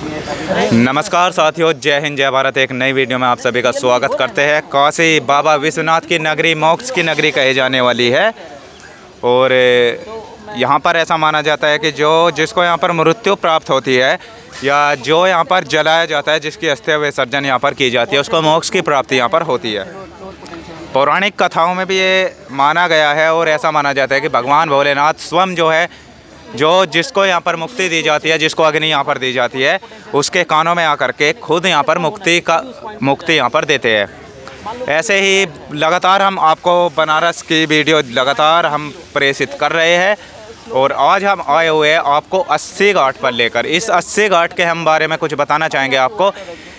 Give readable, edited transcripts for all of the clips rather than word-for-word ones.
नमस्कार साथियों, जय हिंद जय भारत। एक नई वीडियो में आप सभी का स्वागत करते हैं। काशी बाबा विश्वनाथ की नगरी, मोक्ष की नगरी कही जाने वाली है। और यहाँ पर ऐसा माना जाता है कि जिसको यहाँ पर मृत्यु प्राप्त होती है या जो यहाँ पर जलाया जाता है, जिसकी अस्थि विसर्जन यहाँ पर की जाती है, उसको मोक्ष की प्राप्ति यहाँ पर होती है। पौराणिक कथाओं में भी ये माना गया है और ऐसा माना जाता है कि भगवान भोलेनाथ स्वयं जिसको यहाँ पर मुक्ति दी जाती है, जिसको अग्नि यहाँ पर दी जाती है, उसके कानों में आकर के खुद यहाँ पर मुक्ति यहाँ पर देते हैं। ऐसे ही लगातार हम आपको बनारस की वीडियो लगातार हम प्रेषित कर रहे हैं और आज हम आए हुए हैं आपको अस्सी घाट पर लेकर। इस अस्सी घाट के हम बारे में कुछ बताना चाहेंगे आपको।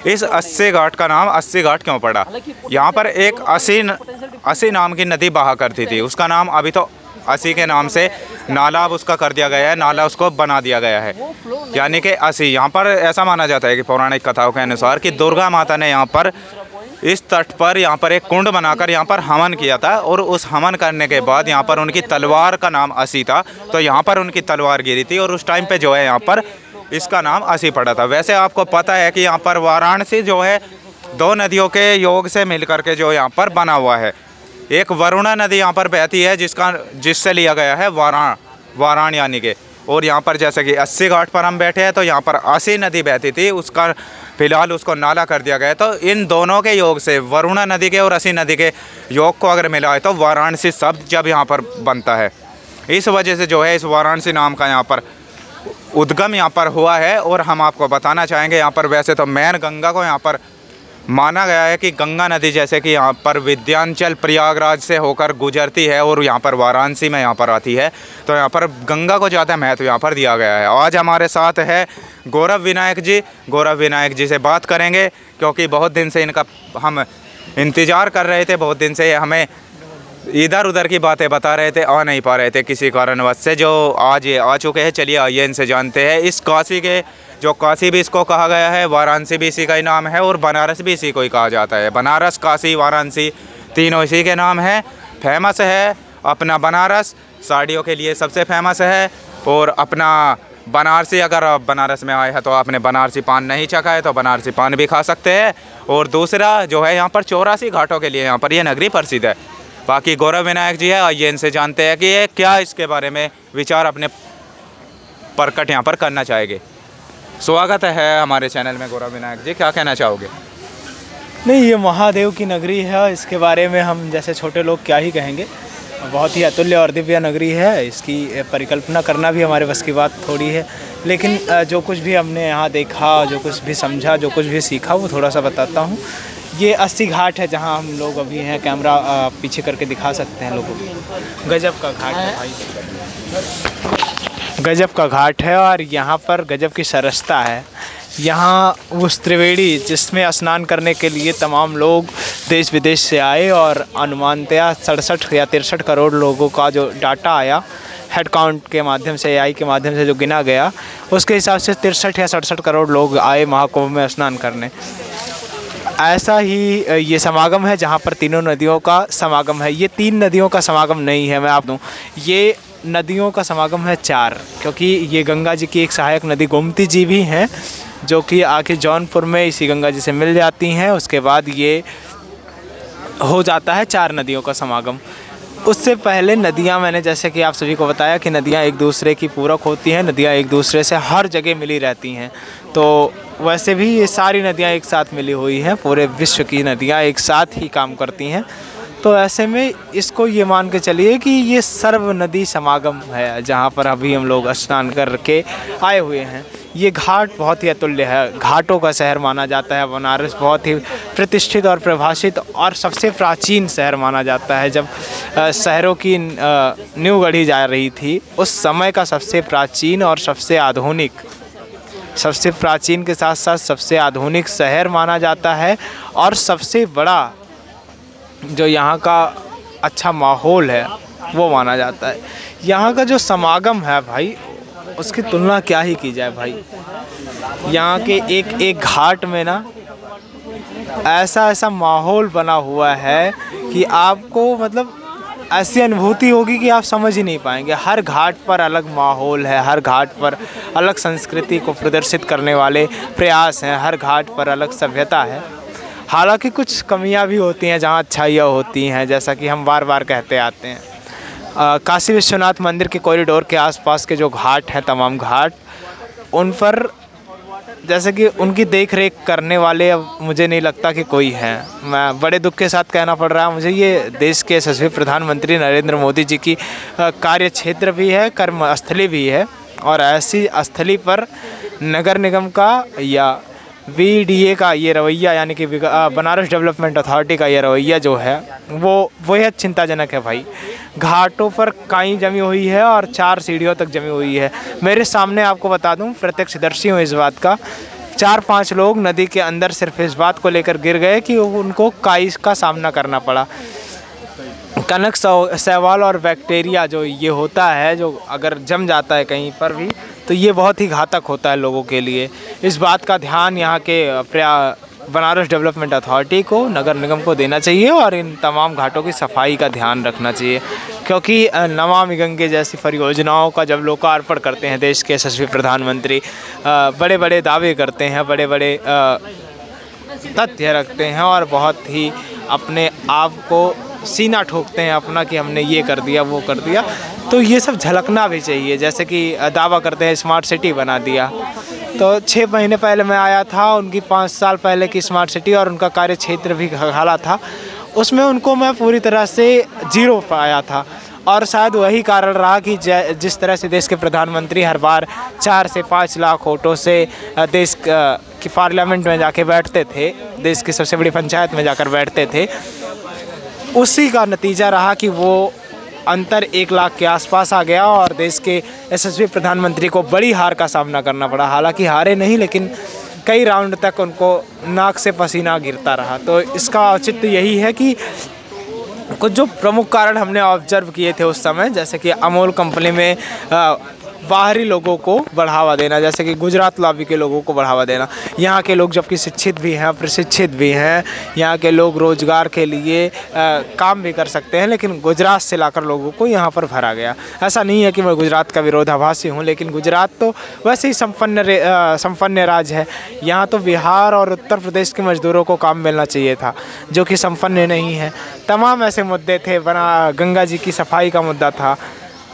इस अस्सी घाट का नाम अस्सी घाट क्यों पड़ा? यहाँ पर एक अस्सी नाम की नदी बहा करती थी, उसका नाम अभी तो अस्सी के नाम से नाला अब उसका कर दिया गया है, नाला उसको बना दिया गया है, यानी कि अस्सी। यहाँ पर ऐसा माना जाता है कि पौराणिक कथाओं के अनुसार कि दुर्गा माता ने यहाँ पर इस तट पर यहाँ पर एक कुंड बनाकर यहाँ पर हवन किया था और उस हवन करने के बाद यहाँ पर उनकी तलवार का नाम अस्सी था, तो यहाँ पर उनकी तलवार गिरी थी और उस टाइम पे जो है यहाँ पर इसका नाम अस्सी पड़ा था। वैसे आपको पता है कि यहाँ पर वाराणसी जो है दो नदियों के योग से मिलकर के जो यहाँ पर बना हुआ है। एक वरुणा नदी यहाँ पर बहती है जिससे लिया गया है वाराण यानी के। और यहाँ पर जैसे कि अस्सी घाट पर हम बैठे हैं तो यहाँ पर अस्सी नदी बहती थी, उसका फिलहाल उसको नाला कर दिया गया। तो इन दोनों के योग से, वरुणा नदी के और अस्सी नदी के योग को अगर मिला है तो वाराणसी शब्द जब यहाँ पर बनता है, इस वजह से जो है इस वाराणसी नाम का यहाँ पर उद्गम यहाँ पर हुआ है। और हम आपको बताना चाहेंगे यहाँ पर वैसे तो मैन गंगा को यहाँ पर माना गया है कि गंगा नदी जैसे कि यहाँ पर विंध्याचल प्रयागराज से होकर गुजरती है और यहाँ पर वाराणसी में यहाँ पर आती है, तो यहाँ पर गंगा को ज़्यादा महत्व यहाँ पर दिया गया है। आज हमारे साथ है गौरव विनायक जी से बात करेंगे क्योंकि बहुत दिन से इनका हम इंतज़ार कर रहे थे। बहुत दिन से हमें इधर उधर की बातें बता रहे थे, आ नहीं पा रहे थे किसी कारणवश से, जो आज ये आ चुके हैं। चलिए आइए इनसे जानते हैं। इस काशी के जो काशी भी इसको कहा गया है, वाराणसी भी इसी का ही नाम है और बनारस भी इसी को ही कहा जाता है। बनारस, काशी, वाराणसी तीनों इसी के नाम है। फेमस है अपना बनारस साड़ियों के लिए सबसे फेमस है। और अपना बनारसी, अगर आप बनारस में आए हैं तो आपने बनारसी पान नहीं चखा है तो बनारसी पान भी खा सकते हैं। और दूसरा जो है यहाँ पर 84 घाटों के लिए यहाँ पर यह नगरी प्रसिद्ध है। बाकी गौरव विनायक जी है, आइए इनसे जानते हैं कि ये क्या इसके बारे में विचार अपने प्रकट यहाँ पर करना चाहेंगे। स्वागत है हमारे चैनल में गौरव विनायक जी, क्या कहना चाहोगे? नहीं, ये महादेव की नगरी है, इसके बारे में हम जैसे छोटे लोग क्या ही कहेंगे। बहुत ही अतुल्य और दिव्य नगरी है, इसकी परिकल्पना करना भी हमारे बस की बात थोड़ी है। लेकिन जो कुछ भी हमने यहाँ देखा, जो कुछ भी समझा, जो कुछ भी सीखा, वो थोड़ा सा बताता हूँ। ये अस्सी घाट है जहाँ हम लोग अभी हैं, कैमरा पीछे करके दिखा सकते हैं लोगों को। गजब का घाट है भाई, गजब का घाट है और यहाँ पर गजब की सरसता है। यहाँ उस त्रिवेणी जिसमें स्नान करने के लिए तमाम लोग देश विदेश से आए और अनुमानतया 67 या 63 करोड़ लोगों का जो डाटा आया हेड काउंट के माध्यम से, AI के माध्यम से जो गिना गया, उसके हिसाब से 63 या 67 करोड़ लोग आए महाकुंभ में स्नान करने। ऐसा ही ये समागम है जहाँ पर तीनों नदियों का समागम है। ये 3 नदियों का समागम नहीं है, मैं आप दूँ, ये नदियों का समागम है 4, क्योंकि ये गंगा जी की एक सहायक नदी गोमती जी भी हैं जो कि आके जौनपुर में इसी गंगा जी से मिल जाती हैं। उसके बाद ये हो जाता है 4 नदियों का समागम। उससे पहले नदियाँ, मैंने जैसे कि आप सभी को बताया कि नदियाँ एक दूसरे की पूरक होती हैं, नदियाँ एक दूसरे से हर जगह मिली रहती हैं। तो वैसे भी ये सारी नदियाँ एक साथ मिली हुई हैं, पूरे विश्व की नदियाँ एक साथ ही काम करती हैं। तो ऐसे में इसको ये मान के चलिए कि ये सर्व नदी समागम है जहाँ पर अभी हम लोग स्नान करके आए हुए हैं। ये घाट बहुत ही अतुल्य है, घाटों का शहर माना जाता है बनारस। बहुत ही प्रतिष्ठित और प्रभाषित और सबसे प्राचीन शहर माना जाता है। जब शहरों की नींव गढ़ी जा रही थी, उस समय का सबसे प्राचीन और सबसे आधुनिक, सबसे प्राचीन के साथ साथ सबसे आधुनिक शहर माना जाता है। और सबसे बड़ा जो यहाँ का अच्छा माहौल है वो माना जाता है। यहाँ का जो समागम है भाई, उसकी तुलना क्या ही की जाए भाई। यहाँ के एक एक घाट में ना ऐसा ऐसा माहौल बना हुआ है कि आपको मतलब ऐसी अनुभूति होगी कि आप समझ ही नहीं पाएंगे। हर घाट पर अलग माहौल है, हर घाट पर अलग संस्कृति को प्रदर्शित करने वाले प्रयास हैं, हर घाट पर अलग सभ्यता है। हालांकि कुछ कमियां भी होती हैं जहां अच्छाइयाँ होती हैं, जैसा कि हम बार बार कहते आते हैं। काशी विश्वनाथ मंदिर के कॉरिडोर के आसपास के जो घाट हैं, तमाम घाट, उन पर जैसे कि उनकी देख रेख करने वाले अब मुझे नहीं लगता कि कोई है। मैं बड़े दुख के साथ कहना पड़ रहा है मुझे, ये देश के यशस्वी प्रधानमंत्री नरेंद्र मोदी जी की कार्य क्षेत्र भी है, कर्मस्थली भी है, और ऐसी स्थली पर नगर निगम का या BDA का ये रवैया, यानी कि बनारस डेवलपमेंट अथॉरिटी का ये रवैया जो है वो बेहद चिंताजनक है भाई। घाटों पर काई जमी हुई है और 4 सीढ़ियों तक जमी हुई है। मेरे सामने आपको बता दूं, प्रत्यक्षदर्शी हूँ इस बात का, 4-5 लोग नदी के अंदर सिर्फ इस बात को लेकर गिर गए कि उनको काई का सामना करना पड़ा। कनक, शैवाल और बैक्टीरिया जो ये होता है, जो अगर जम जाता है कहीं पर भी, तो ये बहुत ही घातक होता है लोगों के लिए। इस बात का ध्यान यहाँ के बनारस डेवलपमेंट अथॉरिटी को, नगर निगम को देना चाहिए और इन तमाम घाटों की सफाई का ध्यान रखना चाहिए, क्योंकि नमामि गंगे जैसी परियोजनाओं का जब लोकार्पण करते हैं देश के यशस्वी प्रधानमंत्री, बड़े बड़े दावे करते हैं, बड़े बड़े तथ्य रखते हैं और बहुत ही अपने आप को सीना ठोकते हैं अपना कि हमने ये कर दिया, वो कर दिया, तो ये सब झलकना भी चाहिए। जैसे कि दावा करते हैं स्मार्ट सिटी बना दिया, तो 6 महीने पहले मैं आया था, उनकी 5 साल पहले की स्मार्ट सिटी और उनका कार्य क्षेत्र भी हाल था, उसमें उनको मैं पूरी तरह से जीरो पाया था। और शायद वही कारण रहा कि जिस तरह से देश के प्रधानमंत्री हर बार 4 से 5 लाख वोटों से देश की पार्लियामेंट में जाके बैठते थे, देश की सबसे बड़ी पंचायत में जाकर बैठते थे, उसी का नतीजा रहा कि वो अंतर 1 लाख के आसपास आ गया और देश के यशस्वी प्रधानमंत्री को बड़ी हार का सामना करना पड़ा। हालांकि हारे नहीं, लेकिन कई राउंड तक उनको नाक से पसीना गिरता रहा। तो इसका औचित्य यही है कि कुछ जो प्रमुख कारण हमने ऑब्जर्व किए थे उस समय, जैसे कि अमूल कंपनी में बाहरी लोगों को बढ़ावा देना, जैसे कि गुजरात लॉबी के लोगों को बढ़ावा देना। यहाँ के लोग जबकि शिक्षित भी हैं, प्रशिक्षित भी हैं, यहाँ के लोग रोजगार के लिए काम भी कर सकते हैं, लेकिन गुजरात से लाकर लोगों को यहाँ पर भरा गया। ऐसा नहीं है कि मैं गुजरात का विरोधाभासी हूँ, लेकिन गुजरात तो वैसे ही संपन्न राज्य है। यहाँ तो बिहार और उत्तर प्रदेश के मजदूरों को काम मिलना चाहिए था, जो कि संपन्न नहीं है। तमाम ऐसे मुद्दे थे, गंगा जी की सफाई का मुद्दा था।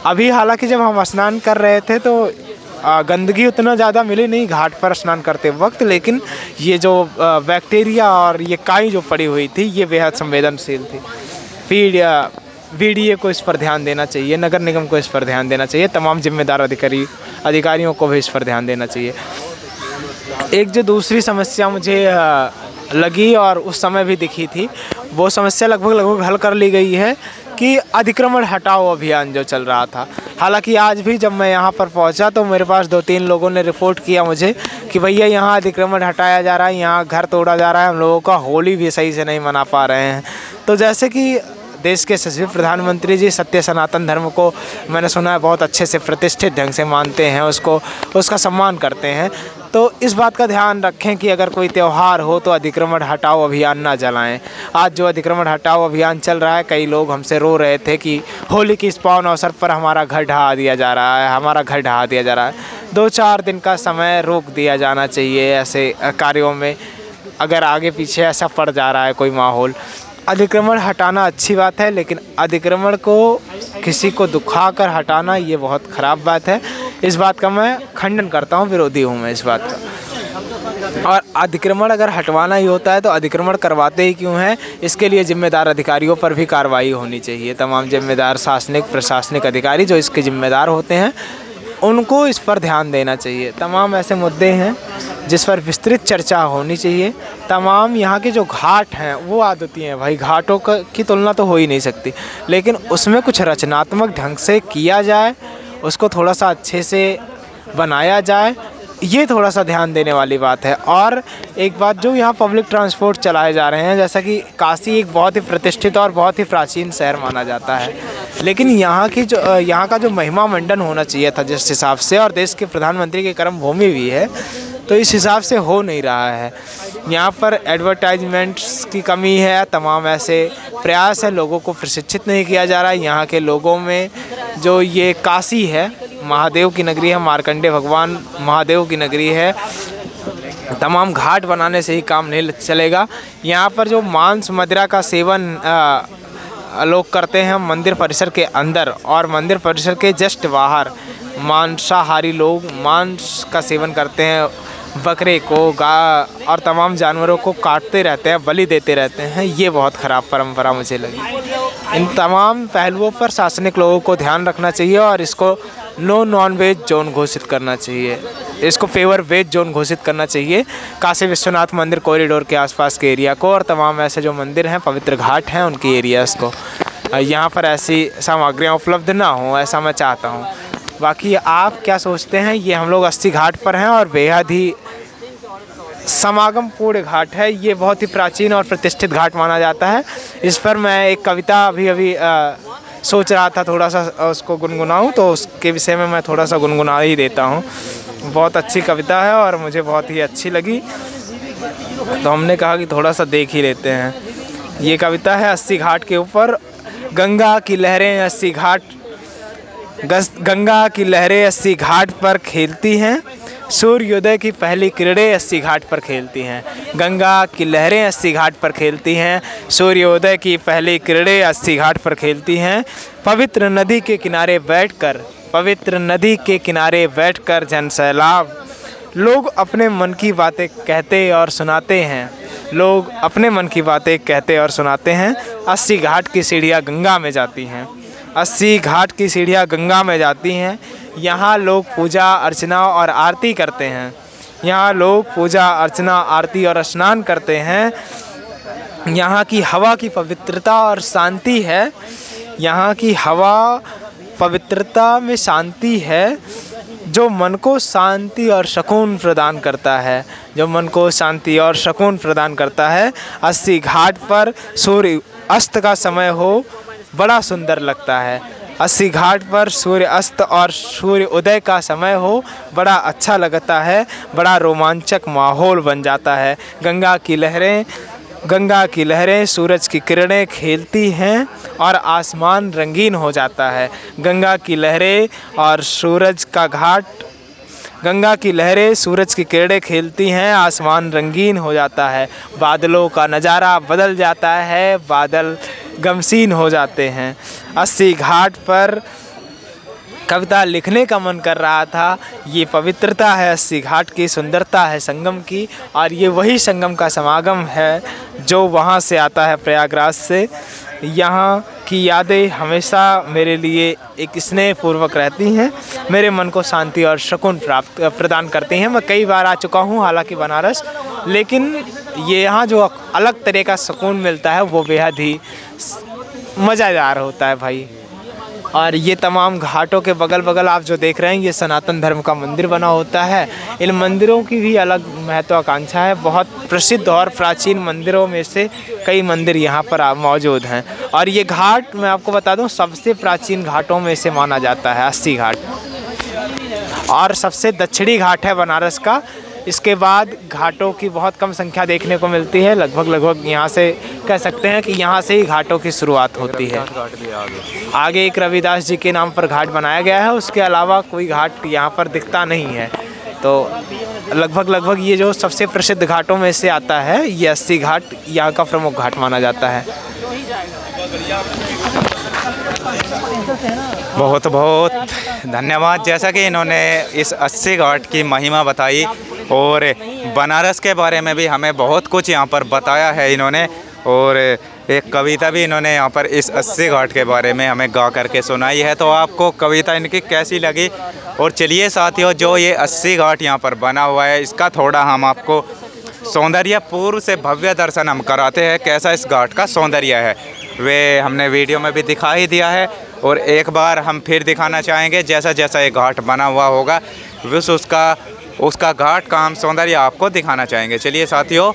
अभी हालांकि जब हम स्नान कर रहे थे तो गंदगी उतना ज़्यादा मिली नहीं घाट पर स्नान करते वक्त, लेकिन ये जो बैक्टीरिया और ये काई जो पड़ी हुई थी, ये बेहद संवेदनशील थी। BDA को इस पर ध्यान देना चाहिए, नगर निगम को इस पर ध्यान देना चाहिए, तमाम जिम्मेदार अधिकारियों को भी इस पर ध्यान देना चाहिए। एक जो दूसरी समस्या मुझे लगी और उस समय भी दिखी थी, वो समस्या लगभग हल कर ली गई है कि अतिक्रमण हटाओ अभियान जो चल रहा था। हालांकि आज भी जब मैं यहाँ पर पहुँचा तो मेरे पास 2-3 लोगों ने रिपोर्ट किया मुझे कि भैया यहाँ अतिक्रमण हटाया जा रहा है, यहाँ घर तोड़ा जा रहा है, हम लोगों का होली भी सही से नहीं मना पा रहे हैं। तो जैसे कि देश के यशस्वी प्रधानमंत्री जी सत्य सनातन धर्म को मैंने सुना है बहुत अच्छे से प्रतिष्ठित ढंग से मानते हैं, उसका सम्मान करते हैं। तो इस बात का ध्यान रखें कि अगर कोई त्यौहार हो तो अतिक्रमण हटाओ अभियान ना चलाएं। आज जो अतिक्रमण हटाओ अभियान चल रहा है, कई लोग हमसे रो रहे थे कि होली की इस पावन अवसर पर हमारा घर ढहा दिया जा रहा है, हमारा घर ढहा दिया जा रहा है। 2-4 दिन का समय रोक दिया जाना चाहिए ऐसे कार्यों में, अगर आगे पीछे ऐसा पड़ जा रहा है कोई माहौल। अतिक्रमण हटाना अच्छी बात है, लेकिन अतिक्रमण को किसी को दुखाकर हटाना ये बहुत ख़राब बात है। इस बात का मैं खंडन करता हूँ, विरोधी हूँ मैं इस बात का। और अतिक्रमण अगर हटवाना ही होता है तो अतिक्रमण करवाते ही क्यों हैं, इसके लिए जिम्मेदार अधिकारियों पर भी कार्रवाई होनी चाहिए। तमाम जिम्मेदार प्रशासनिक अधिकारी जो इसके जिम्मेदार होते हैं, उनको इस पर ध्यान देना चाहिए। तमाम ऐसे मुद्दे हैं जिस पर विस्तृत चर्चा होनी चाहिए। तमाम यहाँ के जो घाट हैं वो आदती हैं भाई, घाटों की तुलना तो हो ही नहीं सकती, लेकिन उसमें कुछ रचनात्मक ढंग से किया जाए, उसको थोड़ा सा अच्छे से बनाया जाए, ये थोड़ा सा ध्यान देने वाली बात है। और एक बात, जो यहाँ पब्लिक ट्रांसपोर्ट चलाए जा रहे हैं, जैसा कि काशी एक बहुत ही प्रतिष्ठित और बहुत ही प्राचीन शहर माना जाता है, लेकिन यहाँ का जो महिमा मंडन होना चाहिए था जिस हिसाब से, और देश के प्रधानमंत्री की कर्म भूमि भी है, तो इस हिसाब से हो नहीं रहा है। यहाँ पर एडवर्टाइजमेंट्स की कमी है, तमाम ऐसे प्रयास है, लोगों को प्रशिक्षित नहीं किया जा रहा है। यहाँ के लोगों में जो ये काशी है, महादेव की नगरी है, मार्कंडेय भगवान महादेव की नगरी है, तमाम घाट बनाने से ही काम नहीं चलेगा। यहाँ पर जो मांस मदिरा का सेवन लोग करते हैं मंदिर परिसर के अंदर, और मंदिर परिसर के जस्ट बाहर मांसाहारी लोग मांस का सेवन करते हैं, बकरे को, गाय और तमाम जानवरों को काटते रहते हैं, बलि देते रहते हैं। ये बहुत ख़राब परंपरा मुझे लगी। इन तमाम पहलुओं पर शासनिक लोगों को ध्यान रखना चाहिए और इसको नो नॉन वेज जोन घोषित करना चाहिए, इसको फेवर वेज जोन घोषित करना चाहिए। काशी विश्वनाथ मंदिर कॉरिडोर के आसपास के एरिया को और तमाम ऐसे जो मंदिर हैं, पवित्र घाट हैं, उनकी एरियाज़ को, यहाँ पर ऐसी सामग्रियाँ उपलब्ध ना हो, ऐसा मैं चाहता हूँ। बाकी आप क्या सोचते हैं? ये हम लोग अस्सी घाट पर हैं और बेहद ही समागम पूर्ण घाट है। ये बहुत ही प्राचीन और प्रतिष्ठित घाट माना जाता है। इस पर मैं एक कविता अभी सोच रहा था थोड़ा सा उसको गुनगुनाऊं, तो उसके विषय में मैं थोड़ा सा गुनगुना ही देता हूं। बहुत अच्छी कविता है और मुझे बहुत ही अच्छी लगी, तो हमने कहा कि थोड़ा सा देख ही लेते हैं। ये कविता है अस्सी घाट के ऊपर। गंगा की लहरें अस्सी घाट पर खेलती हैं, सूर्योदय की पहली किरणें अस्सी घाट पर खेलती हैं। गंगा की लहरें अस्सी घाट पर खेलती हैं, सूर्योदय की पहली किरणें अस्सी घाट पर खेलती हैं। पवित्र नदी के किनारे बैठकर जन सैलाब लोग अपने मन की बातें कहते और सुनाते हैं। अस्सी घाट की सीढ़ियाँ गंगा में जाती हैं। अस्सी घाट की सीढ़ियाँ गंगा में जाती हैं। यहाँ लोग पूजा अर्चना और आरती करते हैं। और स्नान करते हैं। यहाँ की हवा की पवित्रता और शांति है। यहाँ की हवा पवित्रता में शांति है, जो मन को शांति और सुकून प्रदान करता है। अस्सी घाट पर सूर्य अस्त का समय हो, बड़ा सुंदर लगता है। अस्सी घाट पर सूर्य अस्त और सूर्य उदय का समय हो, बड़ा अच्छा लगता है, बड़ा रोमांचक माहौल बन जाता है। गंगा की लहरें सूरज की किरणें खेलती हैं और आसमान रंगीन हो जाता है। गंगा की लहरें सूरज की किरणें खेलती हैं, आसमान रंगीन हो जाता है। बादलों का नज़ारा बदल जाता है, बादल गमसीन हो जाते हैं। अस्सी घाट पर कविता लिखने का मन कर रहा था। ये पवित्रता है अस्सी घाट की, सुंदरता है संगम की, और ये वही संगम का समागम है जो वहाँ से आता है, प्रयागराज से। यहाँ की यादें हमेशा मेरे लिए एक स्नेहपूर्वक रहती हैं, मेरे मन को शांति और सुकून प्रदान करती हैं। मैं कई बार आ चुका हूँ हालांकि बनारस, लेकिन ये यहाँ जो अलग तरह का सुकून मिलता है वो बेहद ही मज़ेदार होता है भाई। और ये तमाम घाटों के बगल बगल आप जो देख रहे हैं, ये सनातन धर्म का मंदिर बना होता है। इन मंदिरों की भी अलग महत्वाकांक्षा है। बहुत प्रसिद्ध और प्राचीन मंदिरों में से कई मंदिर यहाँ पर मौजूद हैं। और ये घाट मैं आपको बता दूँ सबसे प्राचीन घाटों में से माना जाता है अस्सी घाट, और सबसे दक्षिणी घाट है बनारस का। इसके बाद घाटों की बहुत कम संख्या देखने को मिलती है। लगभग यहाँ से कह सकते हैं कि यहाँ से ही घाटों की शुरुआत होती है। आगे एक रविदास जी के नाम पर घाट बनाया गया है, उसके अलावा कोई घाट यहाँ पर दिखता नहीं है। तो लगभग ये जो सबसे प्रसिद्ध घाटों में से आता है, ये अस्सी घाट यहाँ का प्रमुख घाट माना जाता है। बहुत बहुत धन्यवाद। जैसा कि इन्होंने इस अस्सी घाट की महिमा बताई और बनारस के बारे में भी हमें बहुत कुछ यहाँ पर बताया है इन्होंने, और एक कविता भी इन्होंने यहाँ पर इस अस्सी घाट के बारे में हमें गा करके सुनाई है। तो आपको कविता इनकी कैसी लगी? और चलिए साथियों, जो ये अस्सी घाट यहाँ पर बना हुआ है, इसका थोड़ा हम आपको सौंदर्य पूर्व से भव्य दर्शन हम कराते हैं। कैसा इस घाट का सौंदर्य है वे हमने वीडियो में भी दिखा ही दिया है, और एक बार हम फिर दिखाना चाहेंगे। जैसा जैसा ये घाट बना हुआ होगा उसका घाट का हम सौंदर्य आपको दिखाना चाहेंगे। चलिए साथियों,